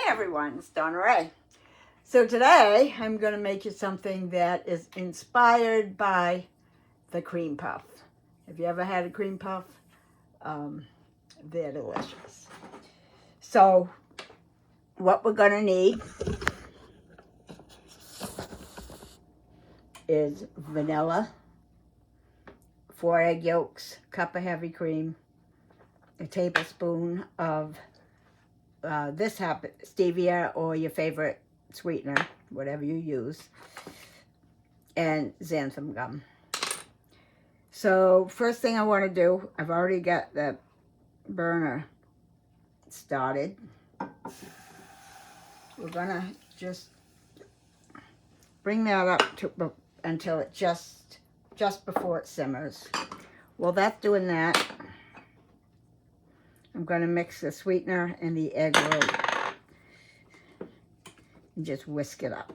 Everyone, it's Donna-Rae. So today I'm going to make you something that is inspired by the cream puff. Have you ever had a cream puff? They're delicious. So what we're going to need is vanilla, 4 egg yolks, cup of heavy cream, a tablespoon of stevia or your favorite sweetener, whatever you use, and xanthan gum. So first thing I want to do, I've already got the burner started. We're gonna just bring that up to until it just before it simmers. While that's doing that, I'm gonna mix the sweetener and the egg white and just whisk it up.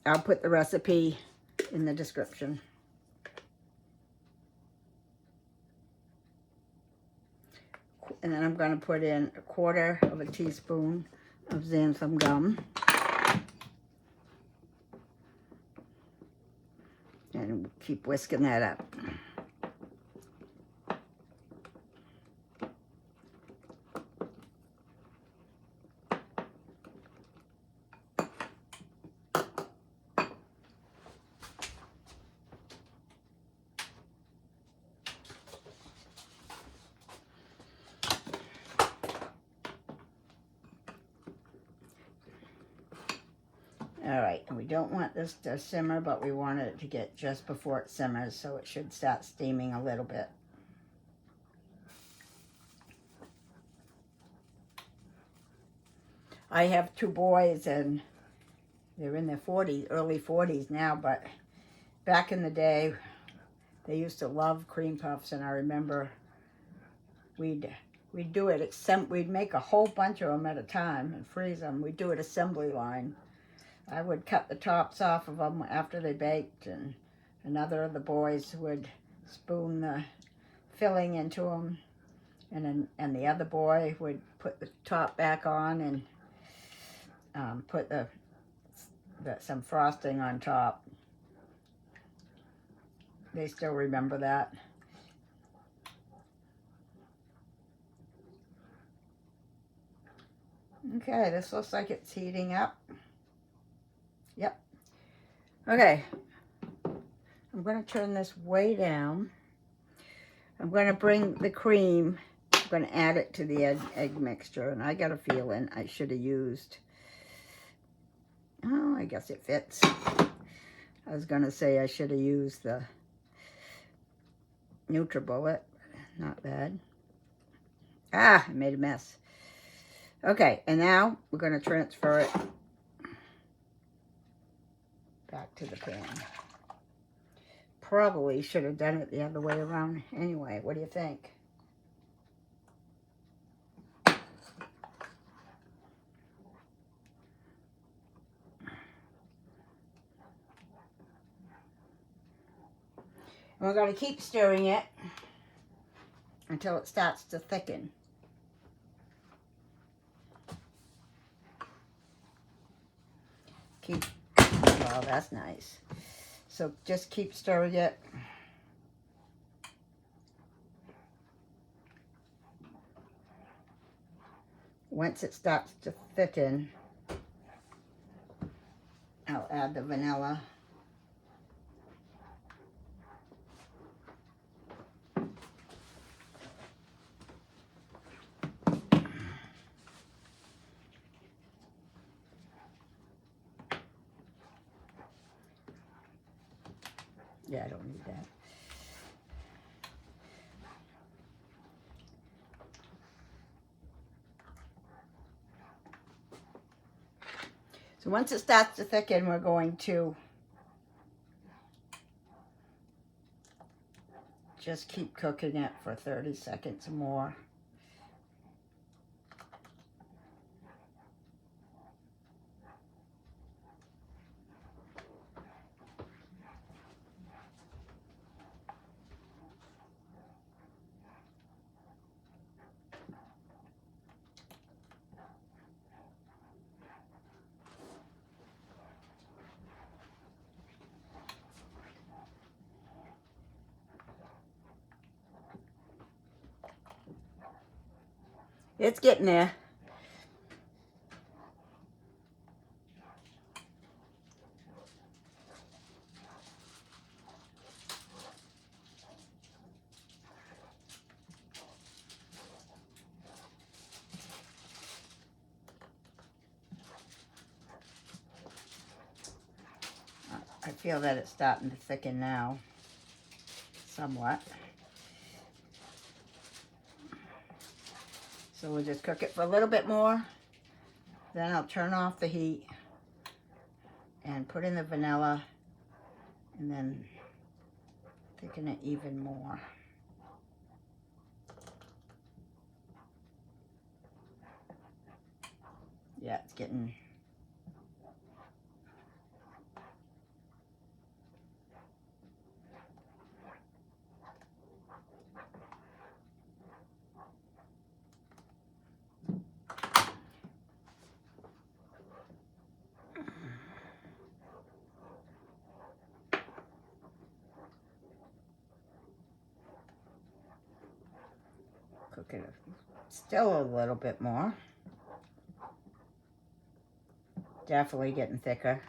I'll put the recipe in the description. And then I'm going to put in 1/4 of a teaspoon of xanthan gum. And keep whisking that up. All right, and we don't want this to simmer, but we want it to get just before it simmers, so it should start steaming a little bit. I have 2 boys, and they're in their 40s, early 40s now, but back in the day, they used to love cream puffs, and I remember we'd do it, we'd make a whole bunch of them at a time and freeze them. We'd do it assembly line. I would cut the tops off of them after they baked, and another of the boys would spoon the filling into them, and the other boy would put the top back on and put some frosting on top. They still remember that. Okay, this looks like it's heating up. Yep. Okay, I'm going to turn this way down. I'm going to bring the cream, I'm going to add it to the egg mixture, and I got a feeling I should have used, oh, I guess it fits. I was going to say I should have used the NutriBullet. Not bad. Ah, I made a mess. Okay, and now we're going to transfer it back to the pan. Probably should have done it the other way around. Anyway, what do you think? And we're going to keep stirring it until it starts to thicken. Well, that's nice. So just keep stirring it. Once it starts to thicken, I'll add the vanilla. Yeah, I don't need that. So once it starts to thicken, we're going to just keep cooking it for 30 seconds more. It's getting there. I feel that it's starting to thicken now, somewhat. So we'll just cook it for a little bit more. Then I'll turn off the heat and put in the vanilla and then thicken it even more. Yeah, it's getting... Cook it still a little bit more. Definitely getting thicker.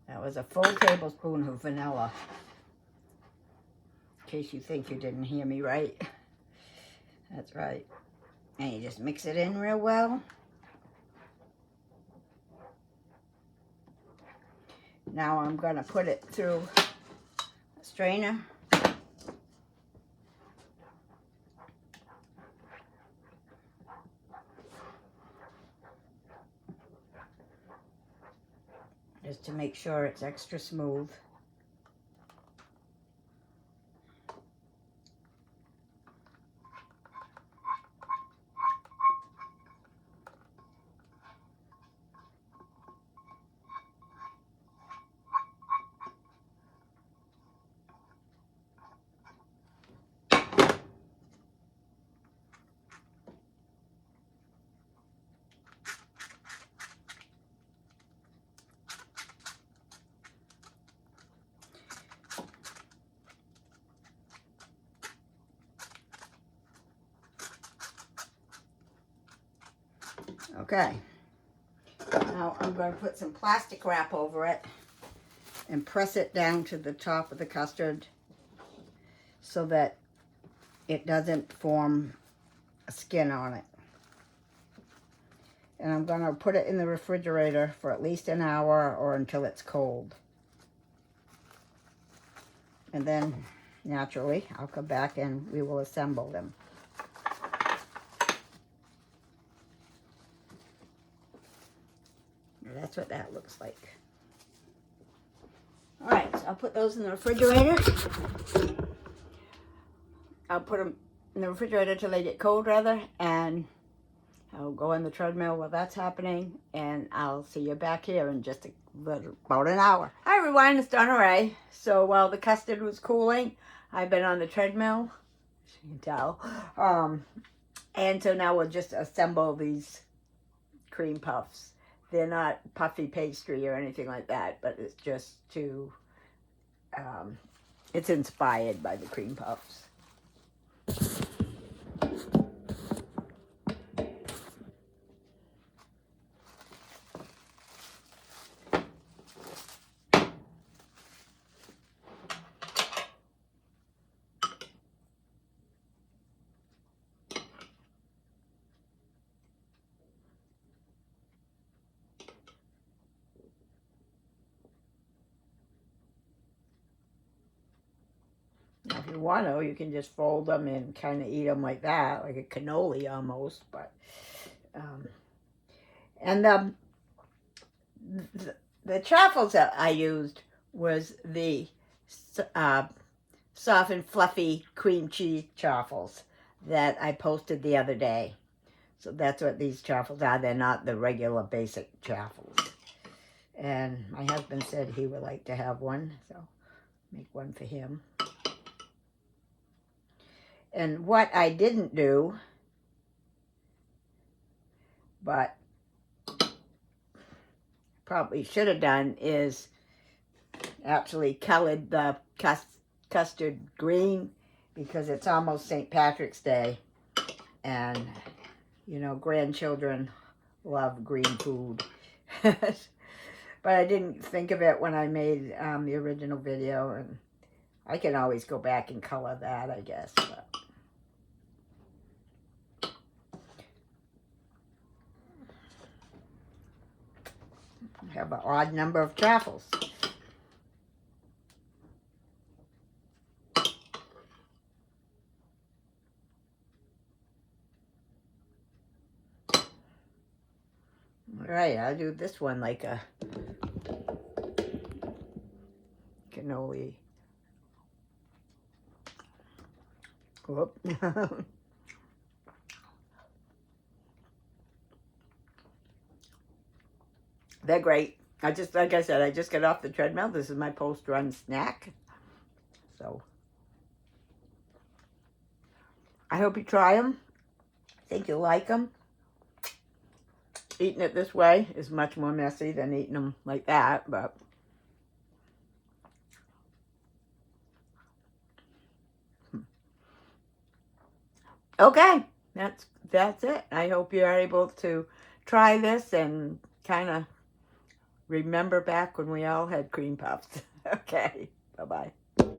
That was a full tablespoon of vanilla. In case you think you didn't hear me right. That's right. And you just mix it in real well. Now I'm going to put it through a strainer. Just to make sure it's extra smooth. Okay, now I'm going to put some plastic wrap over it and press it down to the top of the custard so that it doesn't form a skin on it. And I'm going to put it in the refrigerator for at least an hour or until it's cold. And then, naturally, I'll come back and we will assemble them. That's what that looks like. All right, so I'll put those in the refrigerator. I'll put them in the refrigerator till they get cold, rather, and I'll go on the treadmill while that's happening, and I'll see you back here in just about an hour. Hi everyone, it's Donna-Rae. So while the custard was cooling, I've been on the treadmill, as you can tell. And so now we'll just assemble these cream puffs. They're not puffy pastry or anything like that, but it's just to, it's inspired by the cream puffs. If you want to, you can just fold them and kind of eat them like that, like a cannoli almost. But and the chaffles that I used was the soft and fluffy cream cheese chaffles that I posted the other day. So that's what these chaffles are. They're not the regular basic chaffles. And my husband said he would like to have one, so make one for him. And what I didn't do but probably should have done is actually colored the custard green, because it's almost St. Patrick's Day, and you know, grandchildren love green food. But I didn't think of it when I made the original video, and I can always go back and color that, I guess. But I have an odd number of chaffles. All right, I'll do this one like a cannoli. Whoop. They're great. Like I said, I just got off the treadmill. This is my post-run snack. So I hope you try them. I think you'll like them. Eating it this way is much more messy than eating them like that, but okay, that's it. I hope you are able to try this and kind of remember back when we all had cream puffs. Okay, bye-bye.